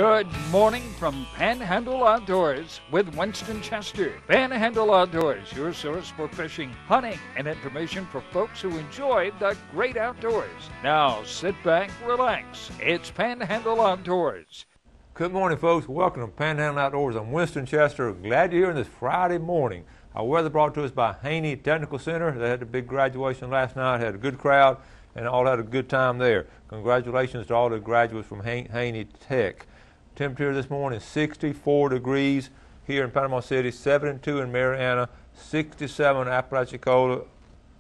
Good morning from Panhandle Outdoors with Winston Chester. Panhandle Outdoors, your source for fishing, hunting, and information for folks who enjoy the great outdoors. Now sit back, relax. It's Panhandle Outdoors. Good morning, folks. Welcome to Panhandle Outdoors. I'm Winston Chester. Glad you're here on this Friday morning. Our weather brought to us by Haney Technical Center. They had a big graduation last night, had a good crowd, and all had a good time there. Congratulations to all the graduates from Haney Tech. Temperature this morning 64 degrees here in Panama City, 72 in Mariana, 67 in Apalachicola,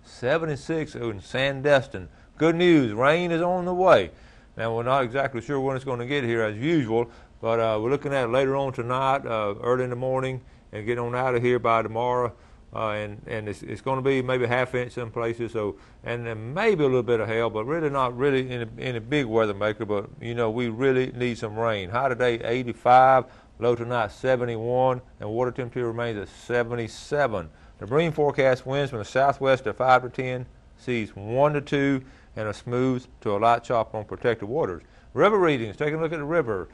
76 in Sandestin. Good news, rain is on the way. Now we're not exactly sure when it's going to get here as usual, but we're looking at it later on tonight, early in the morning, and get on out of here by tomorrow. And it's going to be maybe ½ inch some places, so and then maybe a little bit of hail, but really not really in a big weather maker. But you know, we really need some rain. High today 85, low tonight 71, and water temperature remains at 77. The marine forecast winds from the southwest at 5 to 10, seas 1 to 2, and a smooth to a light chop on protected waters. River readings. Taking a look at the river.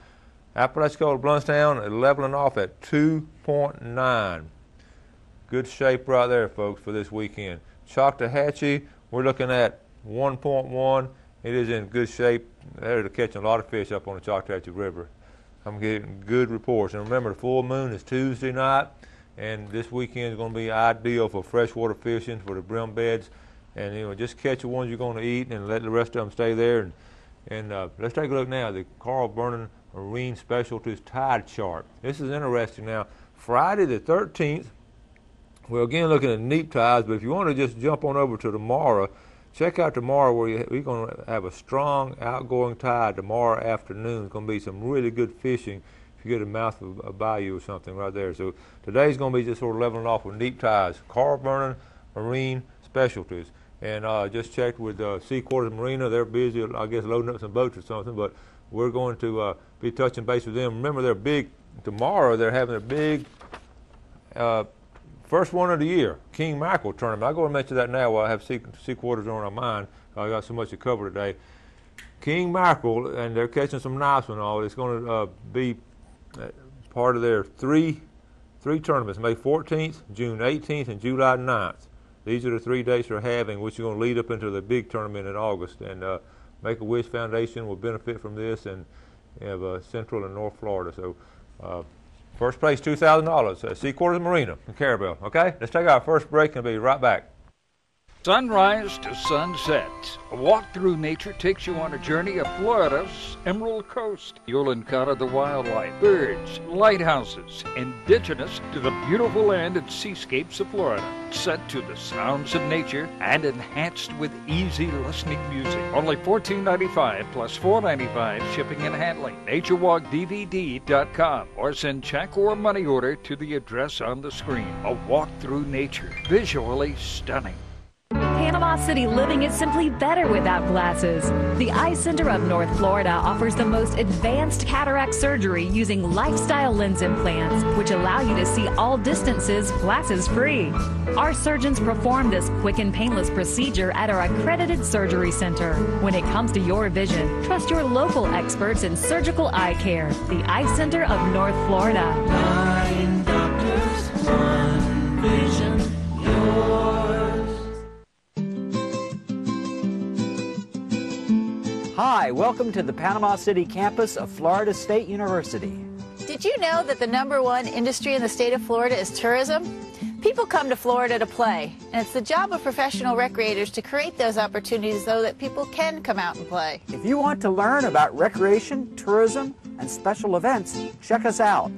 Apalachicola, Bluntstown, leveling off at 2.9. Good shape right there, folks, for this weekend. Choctawhatchee, we're looking at 1.1. It is in good shape. They're catching a lot of fish up on the Choctawhatchee River. I'm getting good reports. And remember, the full moon is Tuesday night, and this weekend is going to be ideal for freshwater fishing, for the brim beds. And you know, just catch the ones you're going to eat and let the rest of them stay there. And let's take a look now at the Carl Vernon Marine Specialties Tide Chart. This is interesting now. Friday the 13th, we're again looking at neap tides, but if you want to just jump on over to tomorrow, check out tomorrow where we're going to have a strong outgoing tide tomorrow afternoon. It's going to be some really good fishing if you get a mouth of a bayou or something right there. So today's going to be just sort of leveling off with neap tides. Carl Vernon Marine Specialties. And just checked with Sea Quarters Marina. They're busy, I guess, loading up some boats or something, but we're going to be touching base with them. Remember, they're big. Tomorrow they're having a big first one of the year, King Mackerel Tournament. I'll go and mention that now while I have Sea Quarters on our mind. I got so much to cover today. King Mackerel, and they're catching some nice ones. All it's going to be part of their three tournaments: May 14th, June 18th, and July 9th. These are the 3 dates they're having, which are going to lead up into the big tournament in August. And Make-A-Wish Foundation will benefit from this, and you have Central and North Florida. So first place, $2,000. Sea Quarters Marina in Carabel. Okay, let's take our first break and be right back. Sunrise to sunset. A walk through nature takes you on a journey of Florida's Emerald Coast. You'll encounter the wildlife, birds, lighthouses, indigenous to the beautiful land and seascapes of Florida. Set to the sounds of nature and enhanced with easy listening music. Only $14.95 plus $4.95 shipping and handling. NatureWalkDVD.com or send check or money order to the address on the screen. A walk through nature. Visually stunning. Panama City living is simply better without glasses. The Eye Center of North Florida offers the most advanced cataract surgery using lifestyle lens implants, which allow you to see all distances glasses-free. Our surgeons perform this quick and painless procedure at our accredited surgery center. When it comes to your vision, trust your local experts in surgical eye care. The Eye Center of North Florida. 9 doctors, 1 vision, yours. Hi, welcome to the Panama City campus of Florida State University. Did you know that the #1 industry in the state of Florida is tourism? People come to Florida to play, and it's the job of professional recreators to create those opportunities so that people can come out and play. If you want to learn about recreation, tourism, and special events, check us out.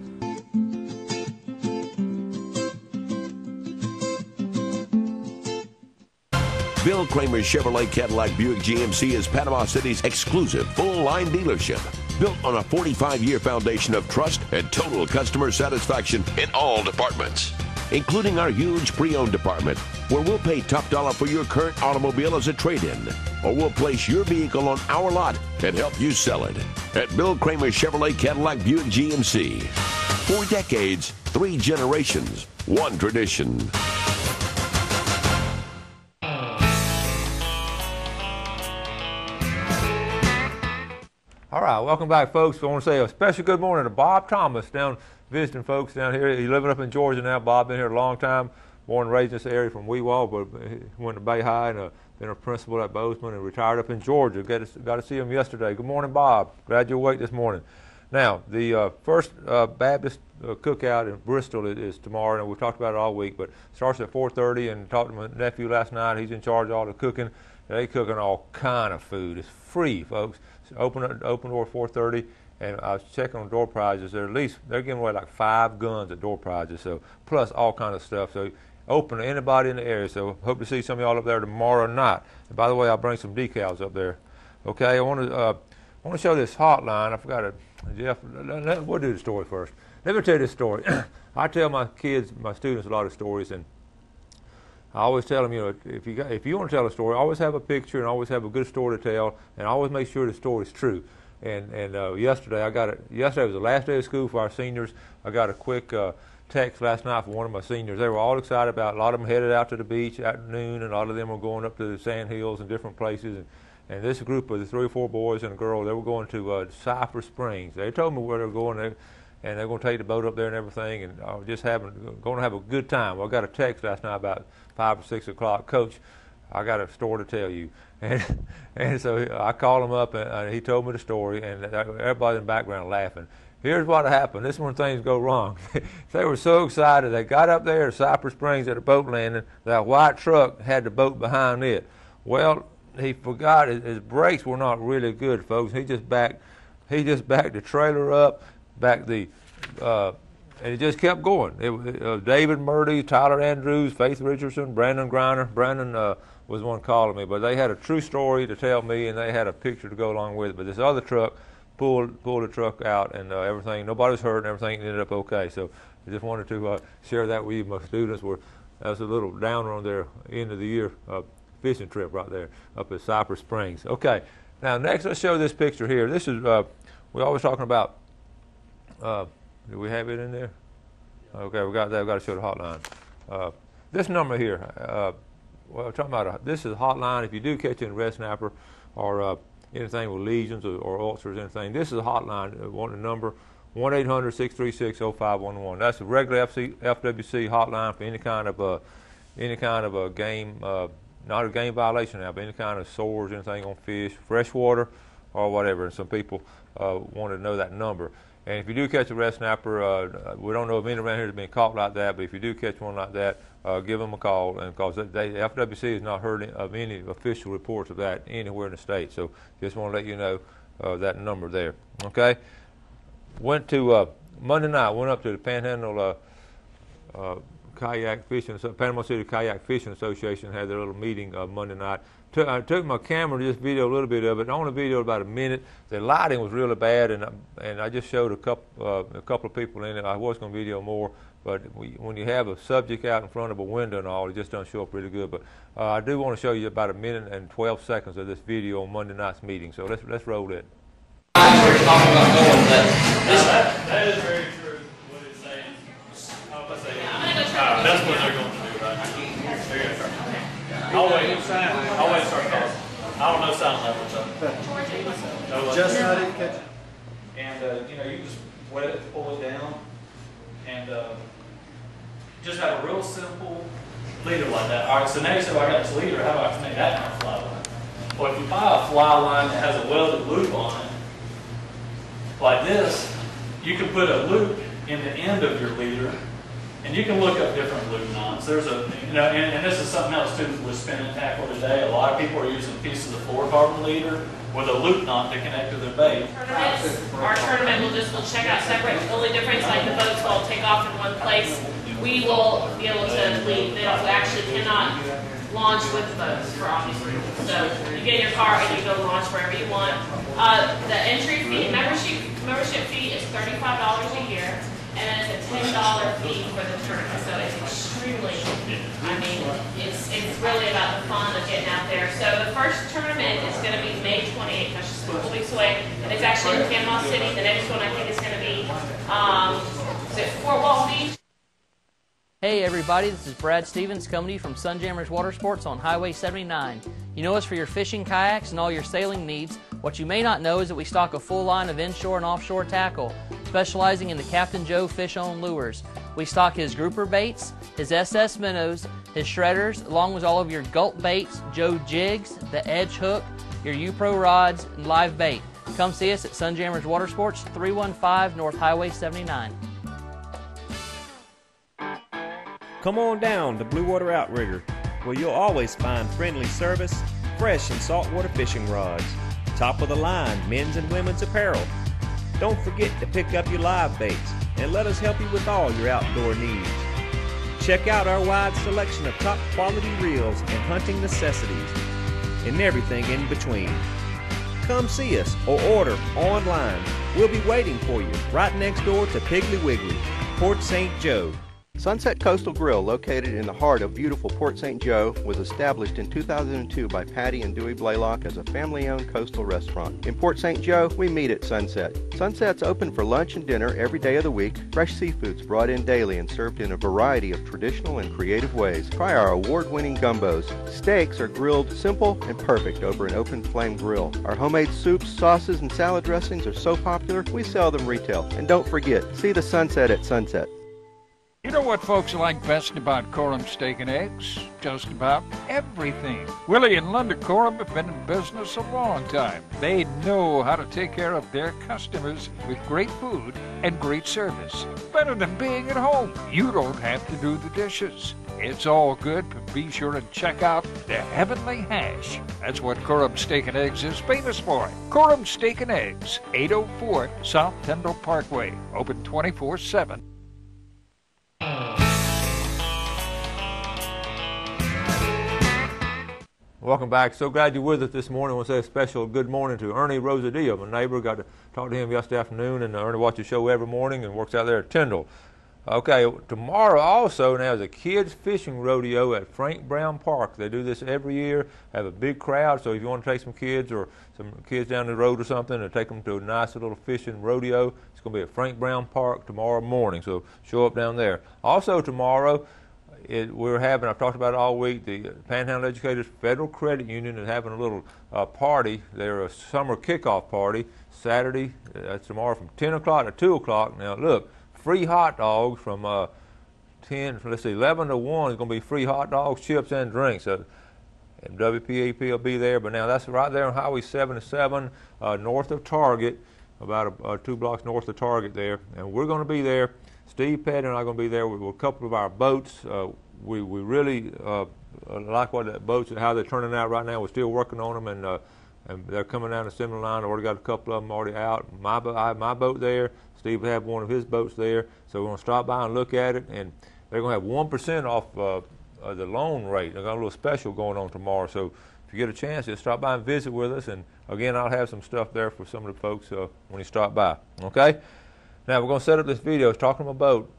Bill Kramer Chevrolet Cadillac Buick GMC is Panama City's exclusive full-line dealership, built on a 45-year foundation of trust and total customer satisfaction in all departments, including our huge pre-owned department, where we'll pay top dollar for your current automobile as a trade-in, or we'll place your vehicle on our lot and help you sell it. At Bill Kramer Chevrolet Cadillac Buick GMC. 4 decades, 3 generations, 1 tradition. All right, welcome back, folks. I want to say a special good morning to Bob Thomas down visiting folks down here. He's living up in Georgia now. Bob been here a long time, born and raised in this area from Weewall, but he went to Bay High and been a principal at Bozeman and retired up in Georgia. Got to see him yesterday. Good morning, Bob. Glad you're awake this morning. Now, the first Baptist cookout in Bristol is tomorrow, and we've talked about it all week, but it starts at 4:30, and talked to my nephew last night. He's in charge of all the cooking. They cooking all kind of food. It's free, folks. It's open door at 4:30, and I was checking on door prizes. They're giving away like 5 guns at door prizes, so plus all kind of stuff. So open to anybody in the area. So hope to see some of y'all up there tomorrow night. And by the way, I'll bring some decals up there. Okay, I want to show this hotline. I forgot it. Jeff, we'll do the story first. Let me tell you this story. I tell my kids, my students, a lot of stories, and I always tell them, if you want to tell a story, always have a picture and always have a good story to tell, and always make sure the story is true. And yesterday Yesterday was the last day of school for our seniors. I got a quick text last night from one of my seniors. They were all excited about it. A lot of them headed out to the beach at noon, and a lot of them were going up to the sand hills and different places. And this group of the 3 or 4 boys and a girl, they were going to Cypress Springs. They told me where they were going, and they're going to take the boat up there and everything, and just going to have a good time. Well, I got a text last night about 5 or 6 o'clock. Coach, I got a story to tell you. And so I called him up, and he told me the story, and everybody in the background laughing. Here's what happened. This is when things go wrong. They were so excited. They got up there to Cypress Springs at a boat landing. That white truck had the boat behind it. Well, he forgot his brakes were not really good, folks. He just backed the trailer up, and it just kept going. It was David Murdy, Tyler Andrews, Faith Richardson, Brandon Griner. Brandon was one calling me, but they had a true story to tell me, and they had a picture to go along with it. But this other truck pulled the truck out, and everything. Nobody was hurt, and everything ended up okay. So I just wanted to share that with you. My students that was a little downer on their end of the year fishing trip right there up at Cypress Springs. Okay, now next let's show this picture here. This is we're always talking about. Do we have it in there? Okay, we got that. We got to show the hotline. This number here. We're talking about this is a hotline. If you do catch an red snapper or anything with lesions or ulcers, anything, this is a hotline. Want the number 1-800-636-0511. That's a regular FWC hotline for any kind of a game. Not a game violation now, but any kind of sores, anything on fish, freshwater, or whatever. And some people want to know that number. And if you do catch a red snapper, we don't know of any around here that's been caught like that, but if you do catch one like that, give them a call, and because FWC has not heard of any official reports of that anywhere in the state. So just want to let you know that number there. Okay. Went to Monday night. Went up to the Panhandle Kayak Fishing, Panama City Kayak Fishing Association had their little meeting Monday night. I took my camera to just video a little bit of it. I only videoed about a minute. The lighting was really bad, and I just showed a couple of people in it. I was going to video more, but when you have a subject out in front of a window and all, it just doesn't show up really good. But I do want to show you about a minute and 12 seconds of this video on Monday night's meeting. So let's roll it. That is very true. What it's saying. That's what they're going to do, right? They're going to start. I'll wait start calling. I don't know sound levels though. No, just how did catch it? And you just wet it, pull it down, and just have a real simple leader like that. All right, so now you say, well, I got this leader. How do I make that kind of fly line? Well, if you buy a fly line that has a welded loop on it, like this, you can put a loop in the end of your leader, and you can look up different loop knots. There's and this is something else too with spinning tackle today. A lot of people are using pieces of fluorocarbon leader with a loop knot to connect to their bait. Our tournament we'll check out separate. The only difference, like the boats will take off in one place. We will be able to leave. They actually cannot launch with the boats for obvious reasons. So you get in your car and you go launch wherever you want. The entry fee, membership fee is $35 a year, and it's a $10 fee for the tournament. So it's extremely, it's really about the fun of getting out there. So the first tournament is going to be May 28th, that's just a couple weeks away, and it's actually in Panama City. The next one I think is going to be, is it Fort Walton Beach? Hey everybody, this is Brad Stevens coming to you from Sunjammers Water Sports on Highway 79. You know us for your fishing, kayaks, and all your sailing needs. What you may not know is that we stock a full line of inshore and offshore tackle, specializing in the Captain Joe fish-on lures. We stock his grouper baits, his SS minnows, his shredders, along with all of your gulp baits, Joe jigs, the edge hook, your U-Pro rods, and live bait. Come see us at Sunjammers Water Sports, 315 North Highway 79. Come on down to Blue Water Outrigger, where you'll always find friendly service, fresh and saltwater fishing rods, top of the line men's and women's apparel. Don't forget to pick up your live baits and let us help you with all your outdoor needs. Check out our wide selection of top quality reels and hunting necessities and everything in between. Come see us or order online. We'll be waiting for you right next door to Piggly Wiggly, Port St. Joe. Sunset Coastal Grill, located in the heart of beautiful Port St. Joe, was established in 2002 by Patty and Dewey Blaylock as a family-owned coastal restaurant. In Port St. Joe, we meet at Sunset. Sunset's open for lunch and dinner every day of the week. Fresh seafood's brought in daily and served in a variety of traditional and creative ways. Try our award-winning gumbos. Steaks are grilled simple and perfect over an open flame grill. Our homemade soups, sauces, and salad dressings are so popular, we sell them retail. And don't forget, see the sunset at Sunset. You know what folks like best about Coram Steak and Eggs? Just about everything. Willie and Linda Coram have been in business a long time. They know how to take care of their customers with great food and great service. Better than being at home. You don't have to do the dishes. It's all good, but be sure to check out the Heavenly Hash. That's what Coram Steak and Eggs is famous for. Coram Steak and Eggs, 804 South Tyndall Parkway. Open 24/7. Welcome back. So glad you're with us this morning. I want to say a special good morning to Ernie Rosadillo, my neighbor. Got to talk to him yesterday afternoon, and Ernie watches the show every morning and works out there at Tyndall. Okay, tomorrow also now is a kids fishing rodeo at Frank Brown Park. They do this every year, have a big crowd, so if you want to take some kids or some kids down the road or something and take them to a nice little fishing rodeo, it's going to be at Frank Brown Park tomorrow morning, so show up down there. Also tomorrow, we're having, I've talked about it all week, the Panhandle Educators Federal Credit Union is having a little party. They're a summer kickoff party Saturday, tomorrow from 10 o'clock to 2 o'clock. Now look, free hot dogs from 11 to 1 is going to be free hot dogs, chips, and drinks. And WPAP will be there, but now that's right there on Highway 77 north of Target, about 2 blocks north of Target there. And we're going to be there. Steve Petty and I are going to be there with a couple of our boats. We really like what the boats, how they're turning out right now. We're still working on them, and they're coming down the assembly line. I already got a couple of them already out. I have my boat there. Steve will have one of his boats there. So we're going to stop by and look at it, and they're going to have 1% off the loan rate. They've got a little special going on tomorrow. So if you get a chance, just stop by and visit with us. And again, I'll have some stuff there for some of the folks when you stop by. Okay? Now we're going to set up this video. It's talking about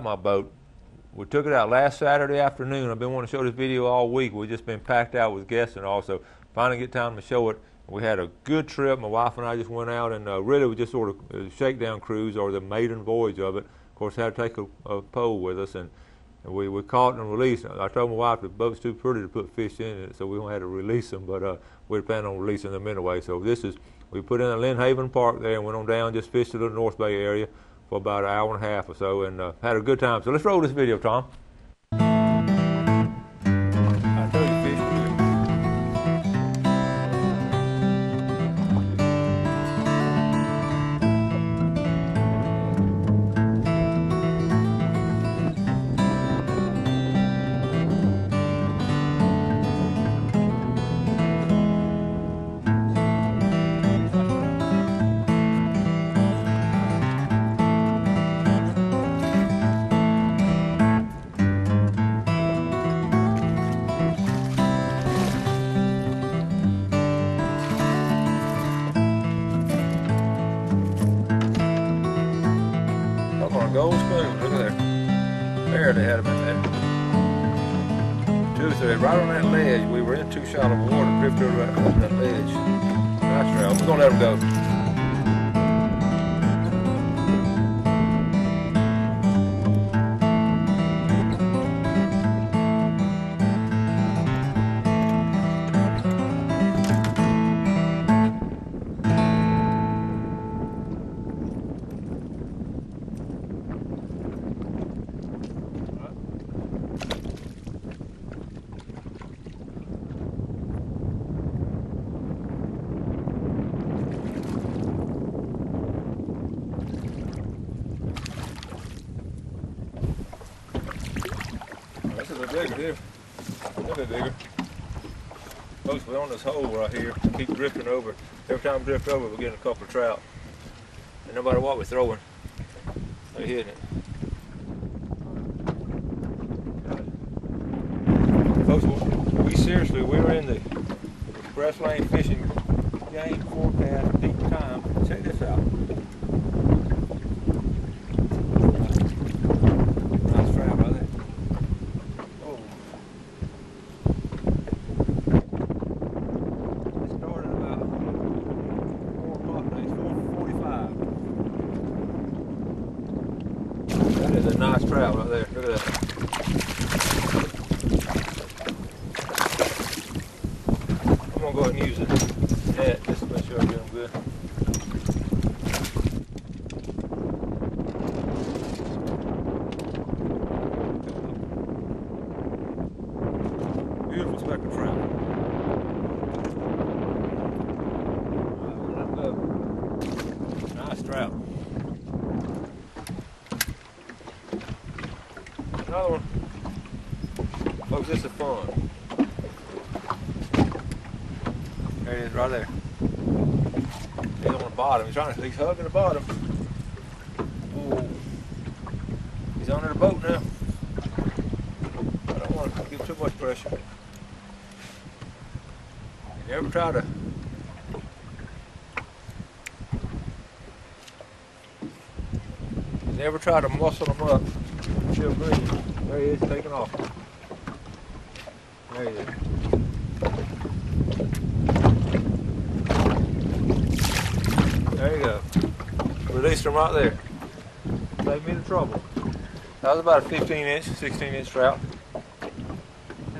my boat. We took it out last Saturday afternoon. I've been wanting to show this video all week. We've just been packed out with guests and also finally get time to show it. We had a good trip. My wife and I just went out and really we just sort of a shakedown cruise or the maiden voyage of it. Of course, had to take a pole with us, and we caught and released. I told my wife the boat's too pretty to put fish in it, so we had to release them, but we planned on releasing them anyway. So we put in a Lynn Haven Park there and went on down, just fished the little North Bay area for about an hour and a half or so, and had a good time. So let's roll this video, Tom. I told you fish were good. Gold spoon, look at there. There they had them in there. 2 or 3, right on that ledge. We were in too shallow of water, drifted right on that ledge. Nice trout. We're going to let them go. bigger here. A little bit bigger. Folks, we're on this hole right here. Keep drifting over. Every time we drift over, we're getting a couple of trout. And no matter what we're throwing, they're hitting it. Folks, we're in the express lane fishing game forecast peak time. Check this out. Nice trout right there. Oh. It started about 4 o'clock today. It's 4:45. That is a nice trout right there. Look at that. I'm gonna go ahead and use it. Net just to make sure I get them good. Beautiful speckled trout. Nice trout. Another one. Folks, this is fun. There it is, right there. He's on the bottom. He's hugging the bottom. Ooh. He's under the boat now. I don't want to give too much pressure. You ever try to muscle them up? She'll breathe. There he is, taking off. There he is. There you go. Released them right there. Saved me the trouble. That was about a 15-inch, 16-inch trout.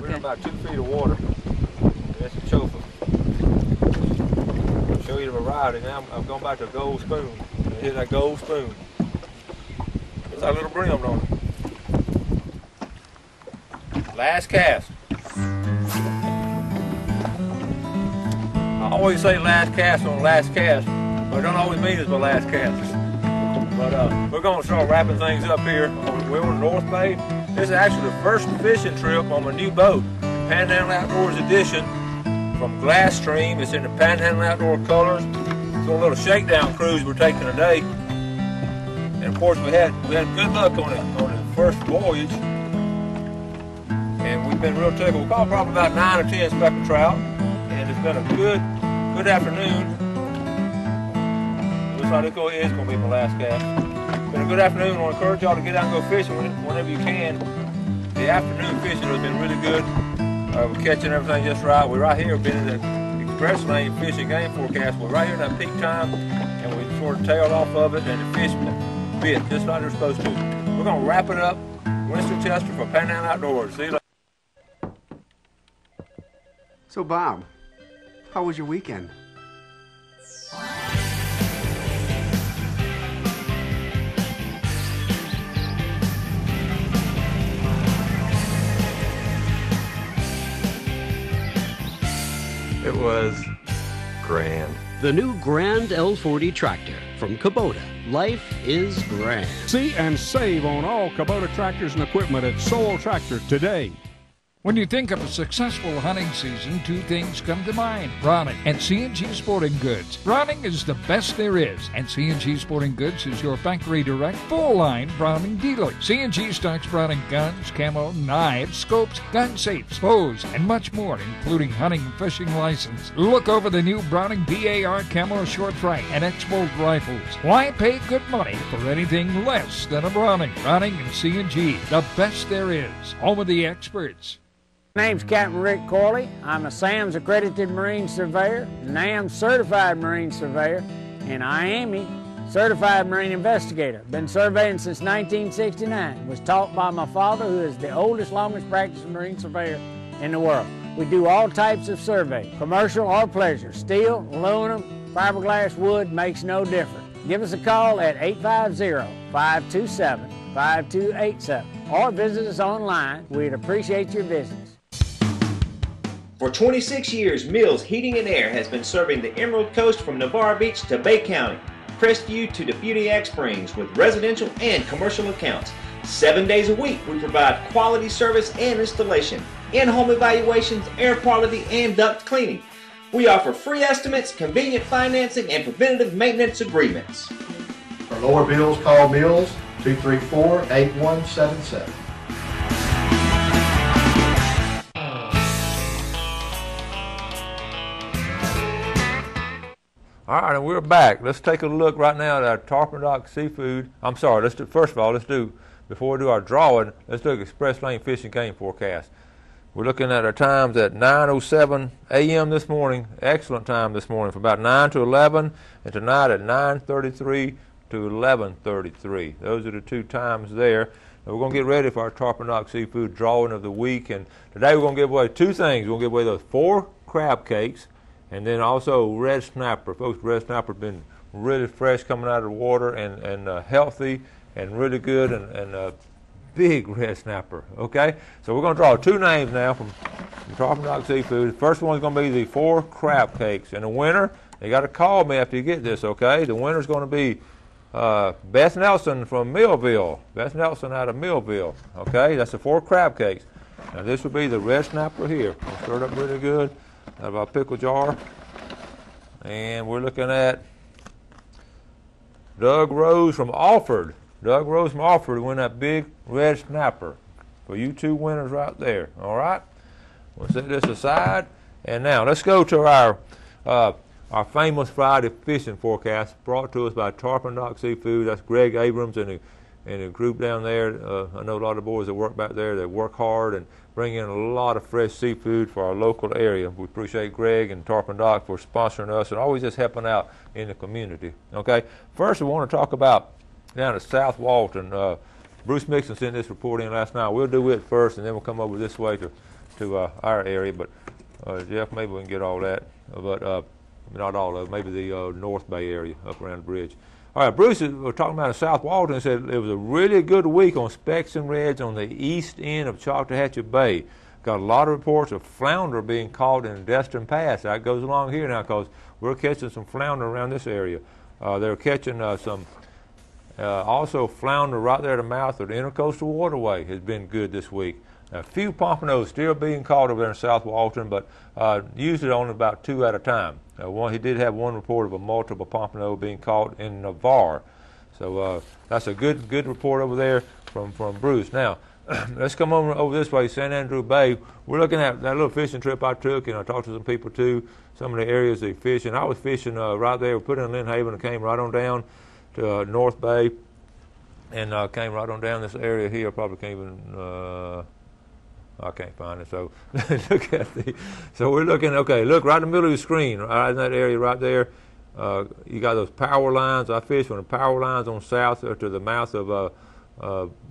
We're in about 2 feet of water. That's a choker. I'll show you the variety now. I've gone back to a gold spoon. Here's that gold spoon. There's that little brim on it. Last cast. I always say last cast on last cast. But it don't always mean it's my last cast. But we're going to start wrapping things up here. We're on North Bay. This is actually the first fishing trip on my new boat, Panhandle Outdoors Edition from Glass Stream. It's in the Panhandle Outdoor colors. It's a little shakedown cruise we're taking today. And of course we had good luck on the first voyage. And we've been real tickled. We caught probably about 9 or 10 speckled trout. And it's been a good afternoon. Looks like it is going to be my last cast. It's been a good afternoon. I want to encourage y'all to get out and go fishing whenever you can. The afternoon fishing has been really good. We're catching everything just right. We're right here. We've been in the express lane fishing game forecast. We're right here in that peak time, and we sort of tailed off of it, and the fish bit just like they're supposed to. We're going to wrap it up. Winston Chester for Panhandle Outdoors. See you later. So, Bob, how was your weekend? It was grand. The new Grand L40 tractor from Kubota. Life is grand. See and save on all Kubota tractors and equipment at Soul Tractor today. When you think of a successful hunting season, 2 things come to mind: Browning and C&G Sporting Goods. Browning is the best there is, and C&G Sporting Goods is your factory direct, full-line Browning dealer. C&G stocks Browning guns, camo, knives, scopes, gun safes, bows, and much more, including hunting and fishing license. Look over the new Browning BAR camo short track and X-Bolt rifles. Why pay good money for anything less than a Browning? Browning and C&G, the best there is. Home of the experts. My name's Captain Rick Corley. I'm a SAMS accredited Marine Surveyor, NAM certified Marine Surveyor, and IAME certified Marine Investigator. Been surveying since 1969. Was taught by my father, who is the oldest, longest practicing Marine Surveyor in the world. We do all types of survey, commercial or pleasure. Steel, aluminum, fiberglass, wood, makes no difference. Give us a call at 850-527-5287 or visit us online. We'd appreciate your visits. For 26 years, Mills Heating and Air has been serving the Emerald Coast from Navarre Beach to Bay County, Crestview to Deputy Springs with residential and commercial accounts. 7 days a week, we provide quality service and installation, in-home evaluations, air quality, and duct cleaning. We offer free estimates, convenient financing, and preventative maintenance agreements. For lower bills, call Mills 234-8177. All right, and we're back. Let's take a look right now at our Tarpon Dock Seafood. I'm sorry, first of all, before we do our drawing, let's do an Express Lane Fishing Game forecast. We're looking at our times at 9:07 a.m. this morning, excellent time this morning, from about 9 to 11, and tonight at 9:33 to 11:33. Those are the two times there. Now we're going to get ready for our Tarpon Dock Seafood drawing of the week, and today we're going to give away two things. We're going to give away those 4 crab cakes, and then also red snapper. Folks, red snapper has been really fresh coming out of the water and healthy and really good and big red snapper, okay? So we're going to draw 2 names now from Tarpon Dock Seafood. The first one's going to be the 4 crab cakes. And the winner, you got to call me after you get this, okay? The winner's going to be Beth Nelson from Millville. Beth Nelson out of Millville, okay? That's the 4 crab cakes. Now this will be the red snapper here. I'll stir it up really good out of our pickle jar. And we're looking at Doug Rose from Alford. Doug Rose from Alford win that big red snapper. For you 2 winners right there, all right? We'll set this aside. And now let's go to our famous Friday fishing forecast brought to us by Tarpon Dock Seafood. That's Greg Abrams and a group down there. I know a lot of the boys that work back there. They work hard and bring in a lot of fresh seafood for our local area. We appreciate Greg and Tarpon Dock for sponsoring us and always just helping out in the community. Okay, first we want to talk about down at South Walton. Bruce Mixon sent this report in last night. We'll do it first, and then we'll come over this way to our area. But Jeff, maybe we can get all that, but not all of it. Maybe the North Bay area up around the bridge. All right, Bruce was talking about South Walton and said it was a really good week on specks and reds on the east end of Choctawhatchee Bay. Got a lot of reports of flounder being caught in Destin Pass. That goes along here now because we're catching some flounder around this area. They're catching some also flounder right there at the mouth of the Intercoastal Waterway has been good this week. A few pompanos still being caught over there in South Walton, but usually only about 2 at a time. He did have one report of a multiple pompano being caught in Navarre. So that's a good report over there from Bruce. Now, let's come over this way, San Andrew Bay. We're looking at that little fishing trip I took, and I talked to some people too, some of the areas they fish. And I was fishing right there. We put in Lynn Haven and came right on down to North Bay and came right on down this area here. Probably can't even... I can't find it. So look at so we're looking, okay, look right in the middle of the screen, right in that area right there. You got those power lines. I fish from the power lines on south to the mouth of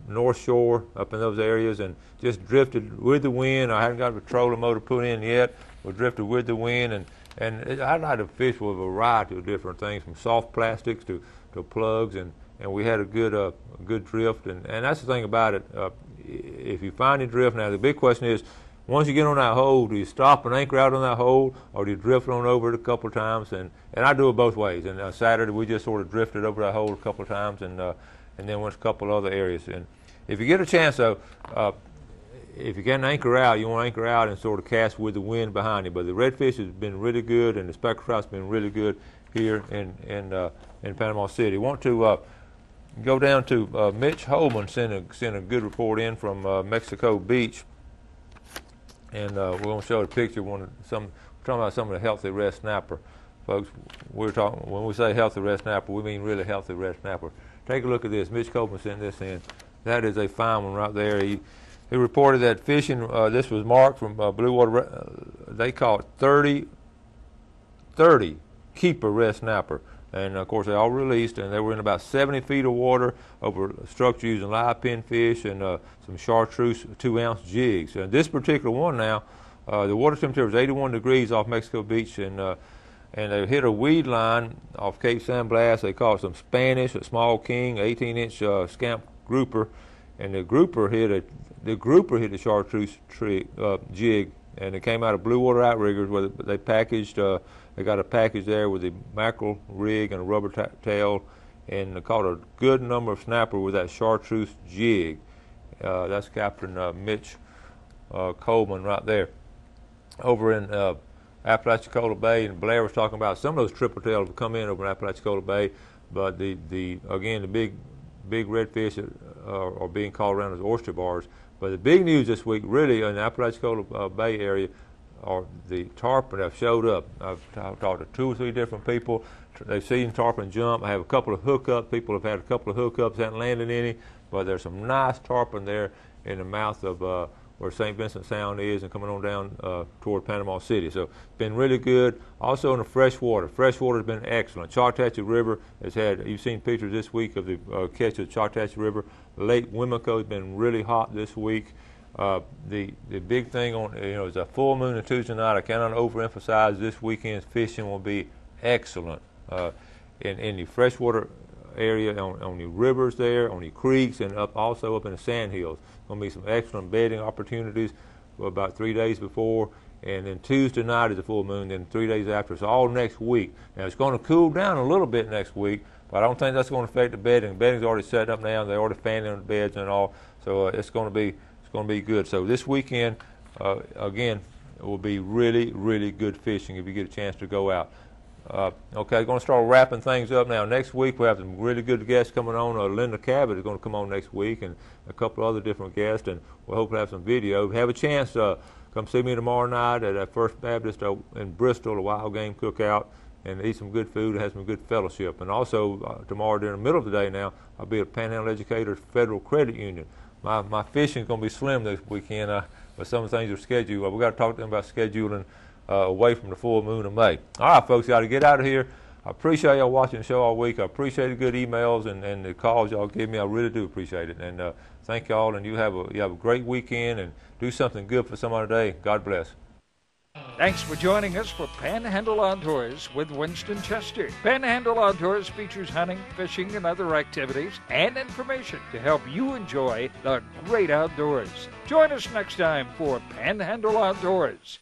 North Shore up in those areas and just drifted with the wind. I haven't got a trolling motor put in yet. We drifted with the wind and I like to fish with a variety of different things from soft plastics to plugs and we had a good drift and that's the thing about it. If you find a drift, now the big question is, once you get on that hole, do you stop and anchor out on that hole, or do you drift on over it a couple of times? And I do it both ways. And Saturday we just sort of drifted over that hole a couple of times, and then went to a couple other areas. And if you get a chance, though, if you can anchor out, you want to anchor out and sort of cast with the wind behind you. But the redfish has been really good, and the speckled trout's been really good here in Panama City. Want to go down to Mitch Holman sent a good report in from Mexico Beach, and we're going to show a picture. We're talking about some of the healthy red snapper, folks. When we say healthy red snapper, we mean really healthy red snapper. Take a look at this. Mitch Holman sent this in. That is a fine one right there. He reported that fishing. This was marked from Blue Water. They caught 30 keeper red snapper. And, of course, they all released, and they were in about 70 feet of water over a structure using live pin fish and some chartreuse 2-ounce jigs. And this particular one now, the water temperature was 81 degrees off Mexico Beach, and they hit a weed line off Cape San Blas. They caught some Spanish, a small king, 18-inch scamp grouper, and the grouper hit a chartreuse jig, and it came out of Blue Water Outriggers where they packaged. They got a package there with a mackerel rig and a rubber tail, and they caught a good number of snapper with that chartreuse jig. That's Captain Mitch Coleman right there. Over in Apalachicola Bay, and Blair was talking about some of those triple tails have come in over in Apalachicola Bay, but the big redfish are being called around as oyster bars. But the big news this week, really, in the Apalachicola Bay area, are the tarpon have showed up. I've talked to 2 or 3 different people. They've seen tarpon jump. I have a couple of hookups. People have had a couple of hookups, haven't landed any, but there's some nice tarpon there in the mouth of where St. Vincent Sound is and coming on down toward Panama City. So it's been really good. Also in the freshwater. Freshwater has been excellent. Choctaw River has had, you've seen pictures this week of the catch of the Choctaw River. Lake Wimico has been really hot this week. The big thing on is a full moon on Tuesday night. I cannot overemphasize this weekend's fishing will be excellent in the freshwater area, on the rivers there, on the creeks, and also up in the sand hills. Going to be some excellent bedding opportunities about 3 days before, and then Tuesday night is the full moon, then 3 days after. So all next week. Now it's going to cool down a little bit next week, but I don't think that's going to affect the bedding. The bedding's already set up now. They're already fanning on the beds and all, so it's going to be good. So this weekend, again, it will be really, really good fishing if you get a chance to go out. Okay, going to start wrapping things up now. Next week we have some really good guests coming on. Linda Cabot is going to come on next week, and a couple of other different guests, and we'll hopefully have some video. If you have a chance, come see me tomorrow night at First Baptist in Bristol, a wild game cookout, and eat some good food and have some good fellowship. And also tomorrow during the middle of the day now, I'll be at Panhandle Educators Federal Credit Union. My fishing is going to be slim this weekend, but some of the things are scheduled. We've got to talk to them about scheduling away from the full moon of May. All right, folks, got to get out of here. I appreciate y'all watching the show all week. I appreciate the good emails and the calls y'all give me. I really do appreciate it. And thank y'all, and you have a great weekend, and do something good for somebody today. God bless. Thanks for joining us for Panhandle Outdoors with Winston Chester. Panhandle Outdoors features hunting, fishing, and other activities and information to help you enjoy the great outdoors. Join us next time for Panhandle Outdoors.